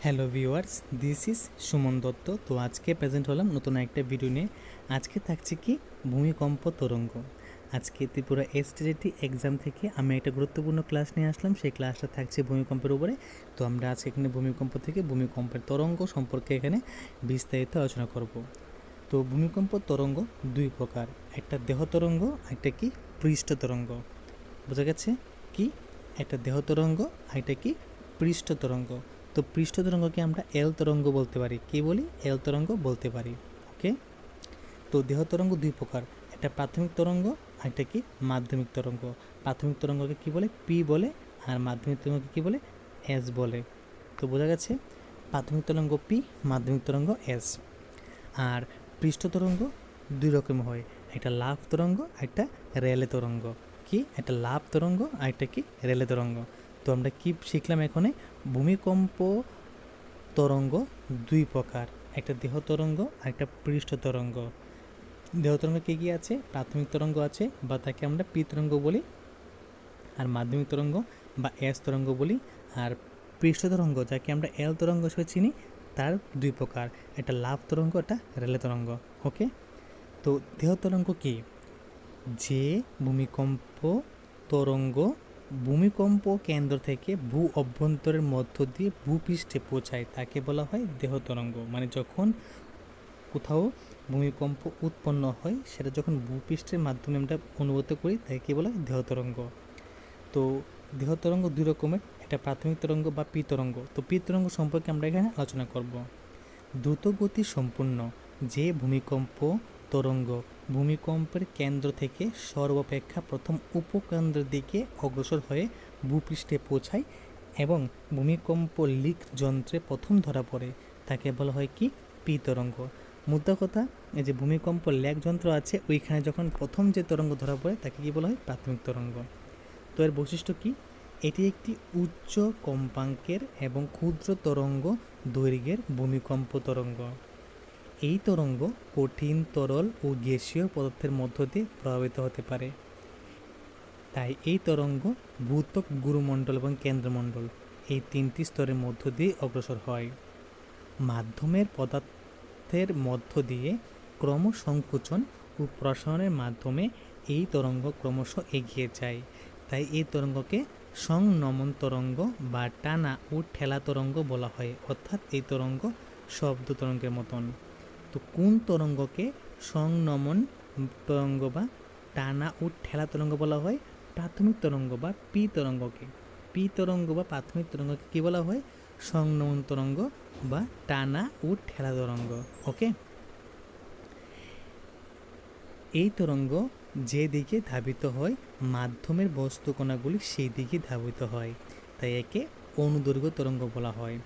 Hello viewers, this is Suman Dutta. তো আজকে present হলাম নতুন একটা ভিডিও নিয়ে। আজকে থাকছে কি ভূমিকম্প তরঙ্গ। আজকে ত্রিপুরা এসটিজিটি এক্সাম থেকে আমি একটা গুরুত্বপূর্ণ ক্লাস নিয়ে আসলাম। সেই ক্লাসটা থাকছে ভূমিকম্পের উপরে। তো আমরা আজকে এখানে ভূমিকম্প থেকে ভূমিকম্পের তরঙ্গ সম্পর্কে এখানে বিস্তারিত আলোচনা করব। তো ভূমিকম্প তরঙ্গ দুই প্রকার, একটা দেহ তরঙ্গ, একটা কি পৃষ্ঠ তরঙ্গ। বোঝা গেছে কি? একটা দেহ তরঙ্গ, একটা কি পৃষ্ঠ তরঙ্গ। তো পৃষ্ঠ তরঙ্গকে আমরা এল তরঙ্গ বলতে পারি। কি বলি? এল তরঙ্গ বলতে পারি। ওকে। তো দেহ তরঙ্গ দুই প্রকার, একটা প্রাথমিক তরঙ্গ, একটা কি মাধ্যমিক তরঙ্গ। প্রাথমিক তরঙ্গকে কি বলে? পি বলে। আর মাধ্যমিক তরঙ্গকে কি বলে? এস বলে। তো বোঝা গেছে, প্রাথমিক তরঙ্গ পি, মাধ্যমিক তরঙ্গ এস। আর পৃষ্ঠ তরঙ্গ দুই রকম হয়, একটা লাভ তরঙ্গ, একটা রেলে তরঙ্গ। কি? একটা লাভ তরঙ্গ আর একটা কি রেলে তরঙ্গ। তো আমরা কি শিখলাম এখানে? ভূমিকম্প তরঙ্গ দুই প্রকার, একটা দেহ তরঙ্গ আর একটা পৃষ্ঠ তরঙ্গ। দেহ তরঙ্গ কী কী আছে? প্রাথমিক তরঙ্গ আছে বা তাকে আমরা পি তরঙ্গ বলি, আর মাধ্যমিক তরঙ্গ বা এস তরঙ্গ বলি। আর পৃষ্ঠ তরঙ্গ যাকে আমরা এল তরঙ্গ হিসেবে চিনি, তার দুই প্রকার, একটা লাভ তরঙ্গ, একটা রেলে তরঙ্গ। ওকে। তো দেহ তরঙ্গ কি? যে ভূমিকম্প তরঙ্গ ভূমিকম্প কেন্দ্র থেকে ভূ অভ্যন্তরের মধ্য দিয়ে ভূপৃষ্ঠে পৌঁছায় তাকে বলা হয় দেহ তরঙ্গ। মানে যখন কোথাও ভূমিকম্প উৎপন্ন হয়, সেটা যখন ভূপৃষ্ঠের মাধ্যমে আমরা অনুভূত করি তাকে কী বলা হয়? দেহ তরঙ্গ। তো দেহ তরঙ্গ দুই রকমের, একটা প্রাথমিক তরঙ্গ বা পি তরঙ্গ। তো পি তরঙ্গ সম্পর্কে আমরা এখানে আলোচনা করব। দ্রুতগতি সম্পূর্ণ যে ভূমিকম্প তরঙ্গ ভূমিকম্পের কেন্দ্র থেকে সর্বাপেক্ষা প্রথম উপকেন্দ্রের দিকে অগ্রসর হয়ে ভূপৃষ্ঠে পৌঁছায় এবং ভূমিকম্প লিক যন্ত্রে প্রথম ধরা পড়ে তাকে বলা হয় কি? পি তরঙ্গ। মুদ্রা কথা, এই যে ভূমিকম্প লেক যন্ত্র আছে, ওইখানে যখন প্রথম যে তরঙ্গ ধরা পড়ে তাকে কি বলা হয়? প্রাথমিক তরঙ্গ। তো এর বৈশিষ্ট্য কি? এটি একটি উচ্চ কম্পাঙ্কের এবং ক্ষুদ্র তরঙ্গ দৈর্ঘ্যের ভূমিকম্প তরঙ্গ। এই তরঙ্গ কঠিন, তরল ও গ্যাসীয় পদার্থের মধ্য দিয়ে প্রভাবিত হতে পারে। তাই এই তরঙ্গ ভূত্বক, গুরুমণ্ডল এবং কেন্দ্রমণ্ডল এই তিনটি স্তরের মধ্য দিয়ে অগ্রসর হয়। মাধ্যমের পদার্থের মধ্য দিয়ে ক্রমসংকোচন ও প্রসারণের মাধ্যমে এই তরঙ্গ ক্রমশ এগিয়ে যায়। তাই এই তরঙ্গকে সংনমন তরঙ্গ বা টানা ও ঠেলা তরঙ্গ বলা হয়। অর্থাৎ এই তরঙ্গ শব্দ তরঙ্গের মতন। তো কোন তরঙ্গকে সংনমন তরঙ্গ বা টানা ও ঠেলা তরঙ্গ বলা হয়? প্রাথমিক তরঙ্গ বা পি তরঙ্গকে। পি তরঙ্গ বা প্রাথমিক তরঙ্গকে কী বলা হয়? সংনমন তরঙ্গ বা টানা ও ঠেলা তরঙ্গ। ওকে। এই তরঙ্গ যে দিকে ধাবিত হয়, মাধ্যমের বস্তুকণাগুলি সেই দিকে ধাবিত হয়, তাই একে অনুদৈর্ঘ্য তরঙ্গ বলা হয়।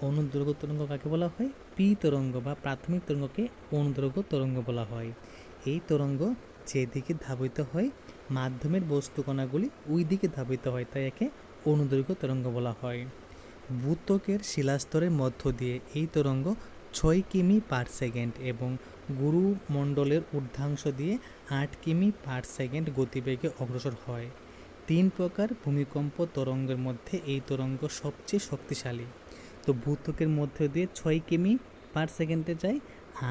অনুদৈর্ঘ্য তরঙ্গ কাকে বলা হয়? পি তরঙ্গ বা প্রাথমিক তরঙ্গকে অনুদৈর্ঘ্য তরঙ্গ বলা হয়। এই তরঙ্গ যে দিকে ধাবিত হয়, মাধ্যমের বস্তুকণাগুলি ওই দিকে ধাবিত হয়, তাই একে অনুদৈর্ঘ্য তরঙ্গ বলা হয়। ভূত্বকের শিলাস্তরের মধ্য দিয়ে এই তরঙ্গ 6 কিমি পার সেকেন্ড এবং গুরুমণ্ডলের ঊর্ধ্বাংশ দিয়ে 8 কিমি পার সেকেন্ড গতিবেগে অগ্রসর হয়। 3 প্রকার ভূমিকম্প তরঙ্গের মধ্যে এই তরঙ্গ সবচেয়ে শক্তিশালী। তো ভূত্বকের মধ্য দিয়ে 6 কিমি পার সেকেন্ডে যায়,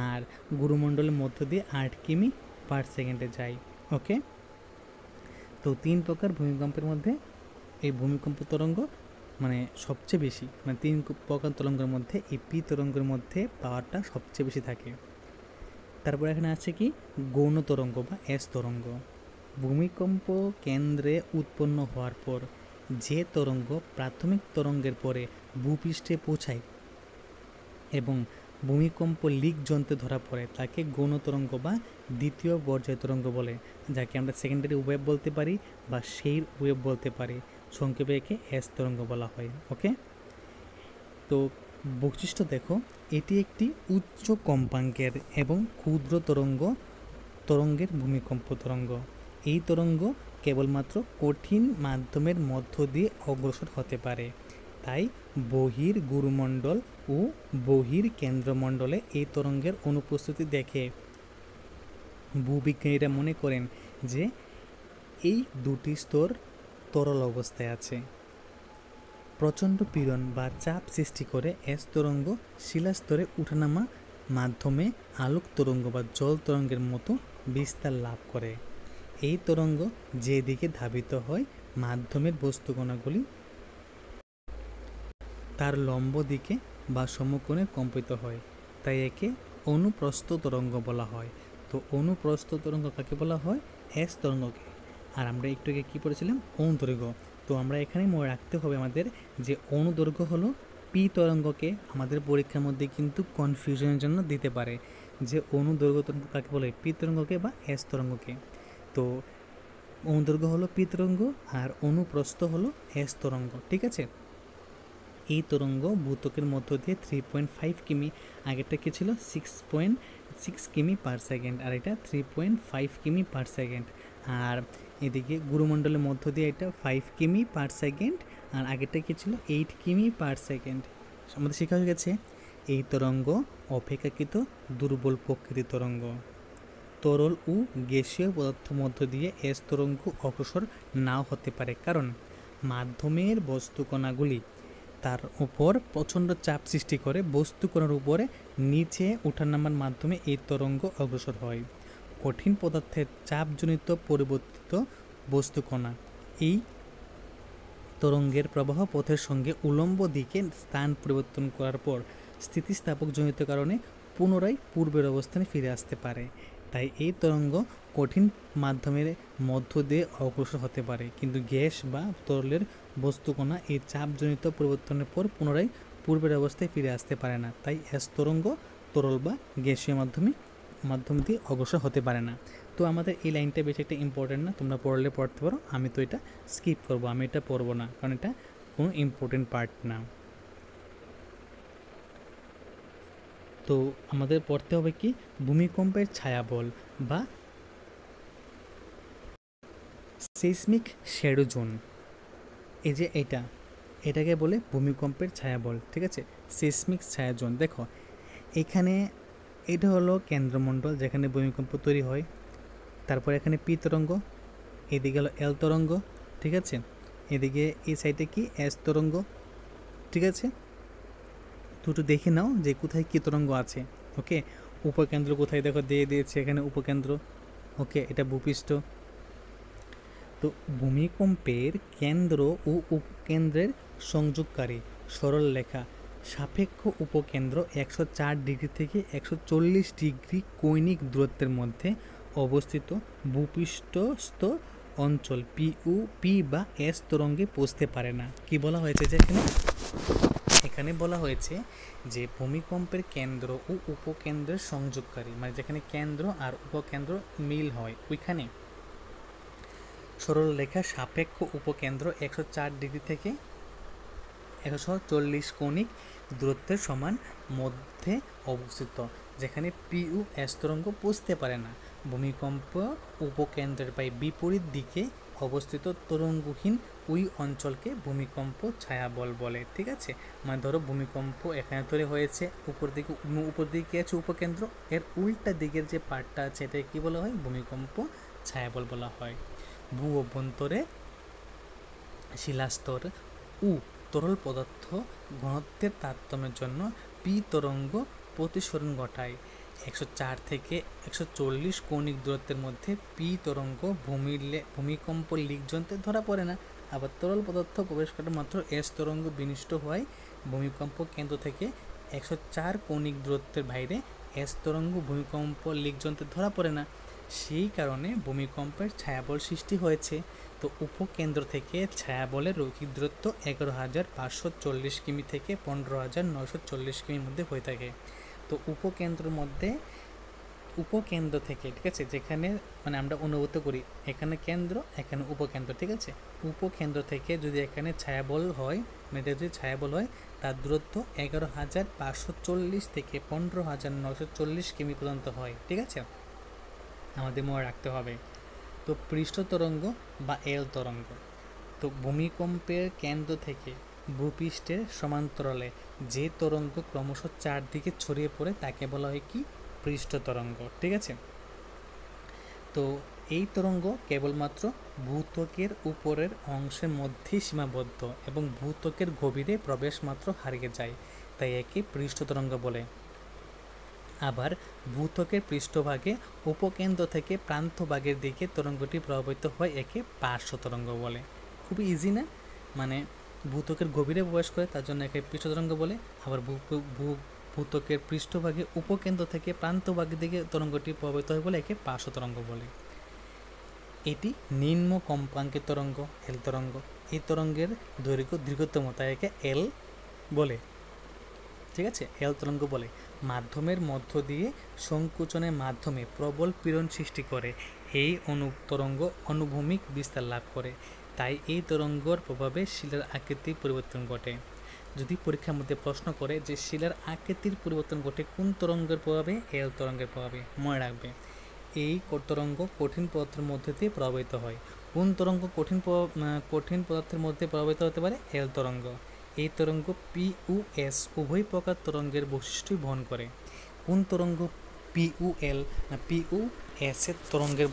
আর গুরুমণ্ডলের মধ্য দিয়ে 8 কিমি পার সেকেন্ডে যায়। ওকে। তো 3 প্রকার ভূমিকম্পের মধ্যে এই ভূমিকম্প তরঙ্গ মানে সবচেয়ে বেশি, মানে 3 প্রকার তরঙ্গের মধ্যে এই পি তরঙ্গের মধ্যে পাওয়ারটা সবচেয়ে বেশি থাকে। তারপর এখানে আছে কি? গৌণ তরঙ্গ বা এস তরঙ্গ। ভূমিকম্প কেন্দ্রে উৎপন্ন হওয়ার পর যে তরঙ্গ প্রাথমিক তরঙ্গের পরে ভূপৃষ্ঠে পৌঁছায় এবং ভূমিকম্প লিক যন্ত্রে ধরা পড়ে তাকে গৌণ তরঙ্গ বা দ্বিতীয় পর্যায় তরঙ্গ বলে, যাকে আমরা সেকেন্ডারি ওয়েভ বলতে পারি বা সেই ওয়েভ বলতে পারি। সংক্ষেপে একে এস তরঙ্গ বলা হয়। ওকে। তো বৈশিষ্ট্য দেখো, এটি একটি উচ্চ কম্পাঙ্কের এবং ক্ষুদ্র তরঙ্গের ভূমিকম্প তরঙ্গ। এই তরঙ্গ কেবলমাত্র কঠিন মাধ্যমের মধ্য দিয়ে অগ্রসর হতে পারে। তাই বহির গুরুমণ্ডল ও বহির কেন্দ্রমণ্ডলে এই তরঙ্গের অনুপস্থিতি দেখে ভূবিজ্ঞানীরা মনে করেন যে এই দুটি স্তর তরল অবস্থায় আছে। প্রচণ্ড পীড়ন বা চাপ সৃষ্টি করে এস তরঙ্গ শিলাস্তরে উঠানামা মাধ্যমে আলোক তরঙ্গ বা জল তরঙ্গের মতো বিস্তার লাভ করে। এই তরঙ্গ যেদিকে ধাবিত হয় মাধ্যমের বস্তুকণাগুলি তার লম্ব দিকে বা সমকোণে কম্পিত হয়, তাই একে অনুপ্রস্থ তরঙ্গ বলা হয়। তো অনুপ্রস্থ তরঙ্গ কাকে বলা হয়? এস তরঙ্গকে। আর আমরা একটু আগে কী পড়েছিলাম? অনুদৈর্ঘ্য। তো আমরা এখানে মনে রাখতে হবে আমাদের যে অনুদৈর্ঘ্য হলো পি তরঙ্গকে আমাদের পরীক্ষার মধ্যে কিন্তু কনফিউশনের জন্য দিতে পারে যে অনুদৈর্ঘ্য তরঙ্গ কাকে বলে, পি তরঙ্গকে বা এস তরঙ্গকে। তো অনুদৈর্ঘ্য হলো পি তরঙ্গ আর অনুপ্রস্থ হলো এস তরঙ্গ, ঠিক আছে। এই তরঙ্গ ভূত্বকের মধ্য দিয়ে 3.5 কিমি, আগেরটা কি ছিল 6.6 কিমি পার সেকেন্ড, আর এটা 3.5 কিমি পার সেকেন্ড। আর এদিকে গুরুমণ্ডলের মধ্য দিয়ে এটা 5 কিমি পার সেকেন্ড, আর আগেরটা কি ছিল 8 কিমি পার সেকেন্ড। আমাদের শেখা হয়ে গেছে এই তরঙ্গ অপেক্ষাকৃত দুর্বল প্রকৃতির তরঙ্গ। তরল ও গ্যাসীয় পদার্থ মধ্য দিয়ে এস তরঙ্গ অগ্রসর নাও হতে পারে, কারণ মাধ্যমের বস্তুকণাগুলি তার উপর প্রচণ্ড চাপ সৃষ্টি করে বস্তুকণার উপরে নিচে ওঠানামার মাধ্যমে এই তরঙ্গ অগ্রসর হয়। কঠিন পদার্থের চাপজনিত পরিবর্তিত বস্তুকণা এই তরঙ্গের প্রবাহ পথের সঙ্গে উলম্ব দিকে স্থান পরিবর্তন করার পর স্থিতিস্থাপকজনিত কারণে পুনরায় পূর্বের অবস্থানে ফিরে আসতে পারে। তাই এই তরঙ্গ কঠিন মাধ্যমের মধ্য দিয়ে অগ্রসর হতে পারে, কিন্তু গ্যাস বা তরলের বস্তুকণা এই চাপজনিত পরিবর্তনের পর পুনরায় পূর্বের অবস্থায় ফিরে আসতে পারে না। তাই এস তরঙ্গ তরল বা গ্যাসীয় মাধ্যম দিয়ে অগ্রসর হতে পারে না। তো আমাদের এই লাইনটা বেশি একটা ইম্পর্টেন্ট না, তোমরা পড়লে পড়তে পারো, আমি তো এটা স্কিপ করবো, আমি এটা পড়বো না, কারণ এটা কোনো ইম্পর্টেন্ট পার্ট না। তো আমাদের পড়তে হবে কি ভূমিকম্পের ছায়াবল বা সেismic শ্যাডো জোন। এই যে এটাকে বলে ভূমিকম্পের ছায়াবল, ঠিক আছে, সেismic ছায়া জোন। দেখো এখানে এটা হলো কেন্দ্রমণ্ডল যেখানে ভূমিকম্প তৈরি হয়। তারপর এখানে পি তরঙ্গ, এদিকে হলো এল তরঙ্গ, ঠিক আছে, এদিকে এই সাইডে কি এস তরঙ্গ, ঠিক আছে। দুটো দেখে নাও যে কোথায় কী তরঙ্গ আছে। ওকে, উপকেন্দ্র কোথায় দেখো দিয়ে দিয়েছে, এখানে উপকেন্দ্র। ওকে, এটা ভূপৃষ্ঠ। তো ভূমিকম্পের কেন্দ্র ও উপকেন্দ্রের সংযোগকারী সরল রেখা সাপেক্ষ উপকেন্দ্র 104 ডিগ্রি থেকে 140 ডিগ্রি কৈনিক দূরত্বের মধ্যে অবস্থিত ভূপৃষ্ঠস্থ অঞ্চল পি বা এস তরঙ্গে পৌঁছতে পারে না। কি বলা হয়েছে যে এখানে বলা হয়েছে যে ভূমিকম্পের কেন্দ্র ও উপকেন্দ্রের সংযোগকারী, মানে যেখানে কেন্দ্র আর উপকেন্দ্র মিল হয় ওইখানে সরল রেখা সাপেক্ষ উপকেন্দ্র 104 ডিগ্রি থেকে 140 কৌণিক দূরত্বের সমান মধ্যে অবস্থিত, যেখানে পি ও এস তরঙ্গ পৌঁছতে পারে না। ভূমিকম্প উপকেন্দ্রের প্রায় বিপরীত দিকে অবস্থিত তরঙ্গহীন ওই অঞ্চলকে ভূমিকম্প ছায়াবল বলে, ঠিক আছে। মানে ধরো ভূমিকম্প এখানে তৈরি হয়েছে, উপর দিকে আছে উপকেন্দ্র, এর উল্টা দিকের যে পার্টটা আছে এটাকে কী বলা হয়? ভূমিকম্প ছায়াবল বলা হয়। ভূ অভ্যন্তরে শিলাস্তর ও তরল পদার্থ ঘনত্বের তারতম্যের জন্য পি তরঙ্গ প্রতিসরণ ঘটায়। 104 থেকে 140 কৌণিক দূরত্বের মধ্যে পি তরঙ্গ ভূমিকম্প লিগযন্ত্রে ধরা পড়ে না। আবার তরল পদার্থ প্রবেশ করার মাত্র এস তরঙ্গ বিনষ্ট হওয়ায় ভূমিকম্প কেন্দ্র থেকে 104 কৌণিক দূরত্বের বাইরে এস তরঙ্গ ভূমিকম্প লিগযন্ত্রে ধরা পড়ে না। সেই কারণে ভূমিকম্পের ছায়াবল সৃষ্টি হয়েছে। তো উপকেন্দ্র থেকে ছায়াবলের রৈখিক দূরত্ব 11,540 কিমি থেকে 15,940 কিমির মধ্যে হয়ে থাকে। তো উপকেন্দ্র থেকে, ঠিক আছে, যেখানে মানে আমরা অনুভূত করি এখানে কেন্দ্র এখানে উপকেন্দ্র, ঠিক আছে, উপকেন্দ্র থেকে যদি এখানে ছায়াবল হয়, মানে এটা যদি ছায়াবল হয় তার দূরত্ব 11,540 থেকে 15,940 কিমি পর্যন্ত হয়, ঠিক আছে, আমাদের মনে রাখতে হবে। তো পৃষ্ঠ তরঙ্গ বা এল তরঙ্গ, তো ভূমিকম্পের কেন্দ্র থেকে ভূপৃষ্ঠের সমান্তরালে যে তরঙ্গ ক্রমশ চারদিকে ছড়িয়ে পড়ে তাকে বলা হয় কি? পৃষ্ঠ তরঙ্গ, ঠিক আছে। তো এই তরঙ্গ কেবলমাত্র ভূত্বকের উপরের অংশের মধ্যেই সীমাবদ্ধ এবং ভূত্বকের গভীরে প্রবেশ মাত্র হারিয়ে যায়, তাই একে পৃষ্ঠ তরঙ্গ বলে। আবার ভূত্বকের পৃষ্ঠভাগে উপকেন্দ্র থেকে প্রান্তভাগের দিকে তরঙ্গটি প্রবাহিত হয়, একে পার্শ্ব তরঙ্গ বলে। খুবই ইজি না? মানে ভূত্বকের গভীরে প্রবেশ করে, তার জন্য একে পৃষ্ঠ তরঙ্গ বলে। আবার ভূত্বকের পৃষ্ঠভাগে উপকেন্দ্র থেকে প্রান্তভাগের দিকে তরঙ্গটি প্রবাহিত হয় বলে একে পার্শ্ব তরঙ্গ বলে। এটি নিম্ন কম্পাঙ্কের তরঙ্গ, এল তরঙ্গ। এই তরঙ্গের দৈর্ঘ্য দীর্ঘতম, তাই একে এল বলে। ঠিক আছে, এল তরঙ্গ বলে। মাধ্যমের মধ্য দিয়ে সংকুচনের মাধ্যমে প্রবল পীড়ন সৃষ্টি করে এই তরঙ্গ অনুভূমিক বিস্তার লাভ করে, তাই এই তরঙ্গর প্রভাবে শিলার আকৃতির পরিবর্তন ঘটে। যদি পরীক্ষার মধ্যে প্রশ্ন করে যে শিলার আকৃতির পরিবর্তন ঘটে কোন তরঙ্গের প্রভাবে, এল তরঙ্গের প্রভাবে, মনে রাখবে। এই তরঙ্গ কঠিন পদার্থের মধ্যে দিয়ে প্রভাবিত হয়। কোন তরঙ্গ কঠিন পদার্থের মধ্যে প্রভাবিত হতে পারে? এল তরঙ্গ। এই তরঙ্গ PUS উভয় প্রকার তরঙ্গের বৈশিষ্ট্যই বহন করে। কোন তরঙ্গ PUL না PUS এর তরঙ্গের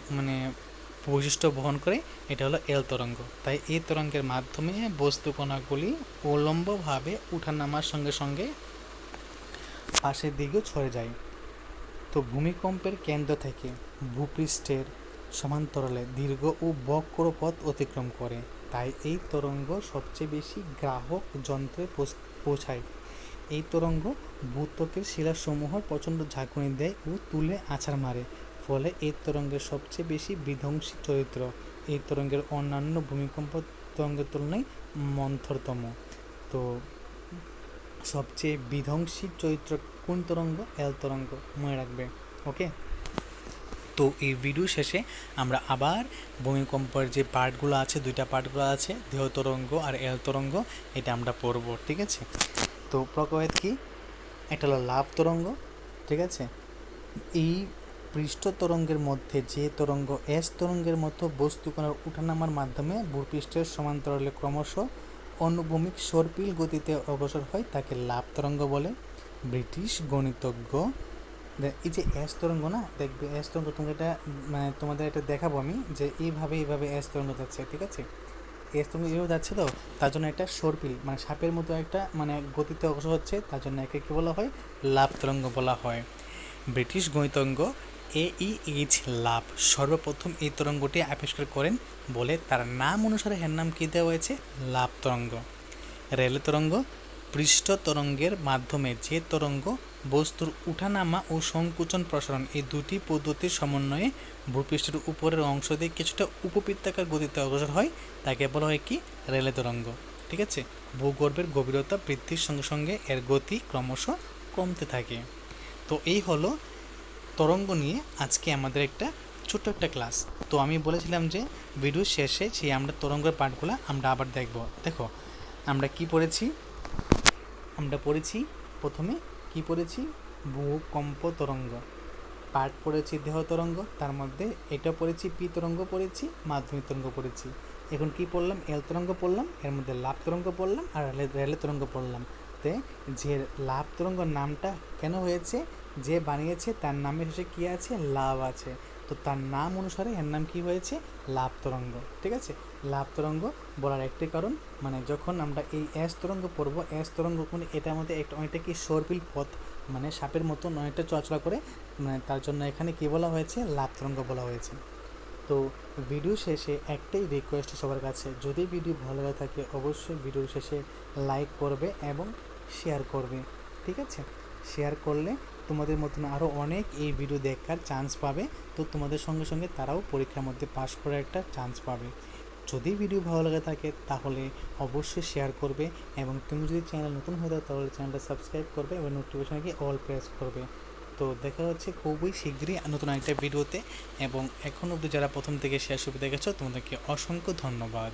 বৈশিষ্ট্য বহন করে? এটা হলো এল তরঙ্গ। তাই এই তরঙ্গের মাধ্যমে বস্তুকণাগুলি উল্লম্বভাবে উঠানামার সঙ্গে সঙ্গে পাশের দিকেও ছড়ে যায়। তো ভূমিকম্পের কেন্দ্র থেকে ভূপৃষ্ঠের সমান্তরালে দীর্ঘ ও বক্র পথ অতিক্রম করে, তাই এই তরঙ্গ সবচেয়ে বেশি গ্রাহক যন্ত্রে পৌঁছায়। এই তরঙ্গ ভূত্বকের শিলাসমূহের প্রচণ্ড ঝাঁকুনি দেয় ও তুলে আছাড় মারে, ফলে এই তরঙ্গের সবচেয়ে বেশি বিধ্বংসী চরিত্র। এই তরঙ্গের অন্যান্য ভূমিকম্প তরঙ্গের তুলনায় মন্থরতম। তো সবচেয়ে বিধ্বংসী চরিত্র কোন তরঙ্গ? এল তরঙ্গ, মনে রাখবে। ওকে, তো এই ভিডিও শেষে আমরা আবার ভূমিকম্পের যে পার্টগুলো আছে, দুইটা পার্টগুলো আছে, দেহ তরঙ্গ আর এল তরঙ্গ, এটা আমরা পড়ব। ঠিক আছে, তো প্রকৃত কি? এটা হলো লাভ তরঙ্গ। ঠিক আছে, এই পৃষ্ঠ তরঙ্গের মধ্যে যে তরঙ্গ এস তরঙ্গের মতো বস্তুকণার উঠানামার মাধ্যমে ভূপৃষ্ঠের সমান্তরালে ক্রমশ অনুভূমিক সর্পিল গতিতে অগ্রসর হয়, তাকে লাভ তরঙ্গ বলে। ব্রিটিশ গণিতজ্ঞ এই যে এস তরঙ্গ না, দেখবে এস তরঙ্গ, তোমাদের এটা দেখাবো আমি যে এইভাবে এস তরঙ্গ যাচ্ছে। ঠিক আছে, এস তরঙ্গ এইভাবে যাচ্ছে, তো তার জন্য একটা সর্পিল সাপের মতো একটা গতিতে অগ্রসর হচ্ছে, তার জন্য একে কী বলা হয়? লাভ তরঙ্গ বলা হয়। ব্রিটিশ গণিতজ্ঞ AEH লাভ সর্বপ্রথম এই তরঙ্গটি আবিষ্কার করেন বলে তার নাম অনুসারে এর নাম কী দেওয়া হয়েছে? লাভ তরঙ্গ। রেলে তরঙ্গ পৃষ্ঠ তরঙ্গের মাধ্যমে যে তরঙ্গ বস্তুর উঠানামা ও সংকুচন প্রসারণ এই দুটি পদ্ধতির সমন্বয়ে ভূপৃষ্ঠের উপরের অংশ দিয়ে কিছুটা উপবৃত্তাকার গতিতে অগ্রসর হয়, তাকে বলা হয় কি? রেলে তরঙ্গ। ঠিক আছে, ভূগর্ভের গভীরতা বৃদ্ধির সঙ্গে সঙ্গে এর গতি ক্রমশ কমতে থাকে। তো এই হলো তরঙ্গ নিয়ে আজকে আমাদের একটা ছোট্ট একটা ক্লাস। তো আমি বলেছিলাম যে ভিডিও শেষে সেই আমরা তরঙ্গের পার্টগুলো আমরা আবার দেখব। দেখো আমরা কি পড়েছি? আমরা পড়েছি প্রথমে কি পড়েছি? ভূকম্প তরঙ্গ পার্ট পড়েছি, দেহ তরঙ্গ, তার মধ্যে এটা পড়েছি পি তরঙ্গ পড়েছি, মাধ্যমিক তরঙ্গ পড়েছি। এখন কি পড়লাম? এল তরঙ্গ পড়লাম, এর মধ্যে লাভ তরঙ্গ পড়লাম আর রেলে তরঙ্গ পড়লাম। তে যে লাভ তরঙ্গ নামটা কেন হয়েছে? যে বানিয়েছে তার নামের শেষে কী আছে? লাভ আছে, তো তার নাম অনুসারে এর নাম কি হয়েছে? লাভ তরঙ্গ। ঠিক আছে, লাভ তরঙ্গ বলার একটি কারণ যখন আমরা এই এস তরঙ্গ পড়বো, এস তরঙ্গ এটার মধ্যে অনেকটা কি সর্পিল পথ সাপের মতো অনেকটা চলাচলা করে, তার জন্য এখানে কি বলা হয়েছে? লাভ তরঙ্গ বলা হয়েছে। তো ভিডিও শেষে একটাই রিকোয়েস্ট সবার কাছে, যদি ভিডিও ভালো লাগে থাকে অবশ্যই ভিডিও শেষে লাইক করবে এবং শেয়ার করবে। ঠিক আছে, শেয়ার করলে তোমাদের মতন আরও অনেক এই ভিডিও দেখার চান্স পাবে, তো তোমাদের সঙ্গে সঙ্গে তারাও পরীক্ষার মধ্যে পাশ করার একটা চান্স পাবে। যদি ভিডিও ভালো লাগে থাকে তাহলে অবশ্যই শেয়ার করবে, এবং তুমি যদি চ্যানেল নতুন হয়ে থাকো তাহলে চ্যানেলটা সাবস্ক্রাইব করবে এবং নোটিফিকেশনে গিয়ে অল প্রেস করবে। তো দেখা হচ্ছে খুবই শীঘ্রই নতুন একটা ভিডিওতে, এবং এখন অবধি যারা প্রথম থেকে শেষ অবধি দেখেছো তোমাদেরকে অসংখ্য ধন্যবাদ।